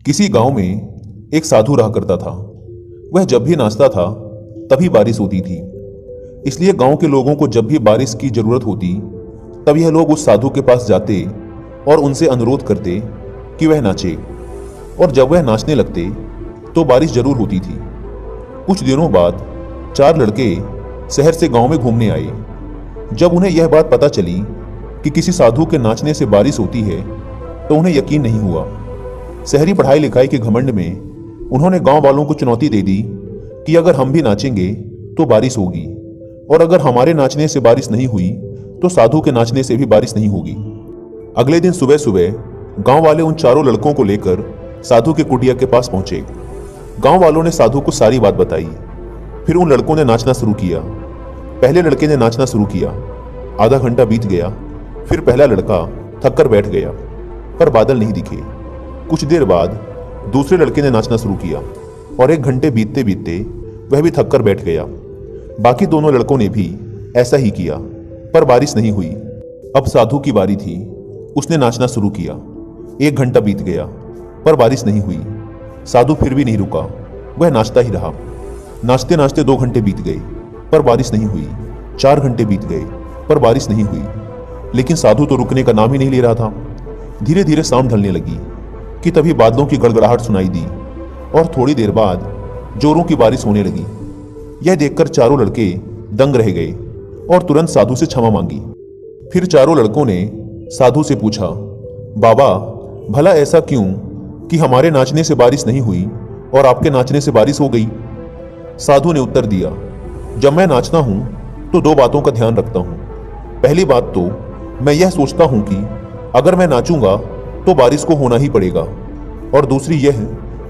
किसी गांव में एक साधु रहा करता था। वह जब भी नाचता था तभी बारिश होती थी। इसलिए गांव के लोगों को जब भी बारिश की जरूरत होती तब यह लोग उस साधु के पास जाते और उनसे अनुरोध करते कि वह नाचे। और जब वह नाचने लगते तो बारिश जरूर होती थी। कुछ दिनों बाद 4 लड़के शहर से गांव में घूमने आए। जब उन्हें यह बात पता चली कि किसी साधु के नाचने से बारिश होती है तो उन्हें यकीन नहीं हुआ। शहरी पढ़ाई लिखाई के घमंड में उन्होंने गांव वालों को चुनौती दे दी कि अगर हम भी नाचेंगे तो बारिश होगी, और अगर हमारे नाचने से बारिश नहीं हुई तो साधु के नाचने से भी बारिश नहीं होगी। अगले दिन सुबह सुबह गांव वाले उन चारों लड़कों को लेकर साधु के कुटिया के पास पहुंचे। गांव वालों ने साधु को सारी बात बताई। फिर उन लड़कों ने नाचना शुरू किया। पहले लड़के ने नाचना शुरू किया। आधा घंटा बीत गया। फिर पहला लड़का थक कर बैठ गया, पर बादल नहीं दिखे। कुछ देर बाद दूसरे लड़के ने नाचना शुरू किया और 1 घंटे बीतते बीतते वह भी थक कर बैठ गया। बाकी दोनों लड़कों ने भी ऐसा ही किया, पर बारिश नहीं हुई। अब साधु की बारी थी। उसने नाचना शुरू किया। 1 घंटा बीत गया, पर बारिश नहीं हुई। साधु फिर भी नहीं रुका, वह नाचता ही रहा। नाचते नाचते 2 घंटे बीत गए, पर बारिश नहीं हुई। 4 घंटे बीत गए, पर बारिश नहीं हुई। लेकिन साधु तो रुकने का नाम ही नहीं ले रहा था। धीरे धीरे शाम ढलने लगी कि तभी बादलों की गड़गड़ाहट सुनाई दी और थोड़ी देर बाद जोरों की बारिश होने लगी। यह देखकर चारों लड़के दंग रह गए और तुरंत साधु से क्षमा मांगी। फिर चारों लड़कों ने साधु से पूछा, बाबा, भला ऐसा क्यों कि हमारे नाचने से बारिश नहीं हुई और आपके नाचने से बारिश हो गई? साधु ने उत्तर दिया, जब मैं नाचता हूं तो 2 बातों का ध्यान रखता हूं। पहली बात तो मैं यह सोचता हूं कि अगर मैं नाचूंगा तो बारिश को होना ही पड़ेगा, और दूसरी यह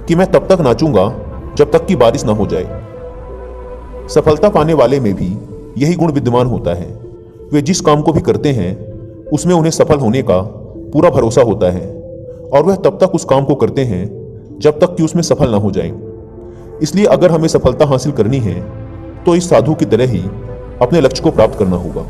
कि मैं तब तक नाचूंगा जब तक कि बारिश ना हो जाए। सफलता पाने वाले में भी यही गुण विद्यमान होता है। वे जिस काम को भी करते हैं उसमें उन्हें सफल होने का पूरा भरोसा होता है, और वह तब तक उस काम को करते हैं जब तक कि उसमें सफल ना हो जाएं। इसलिए अगर हमें सफलता हासिल करनी है तो इस साधु की तरह ही अपने लक्ष्य को प्राप्त करना होगा।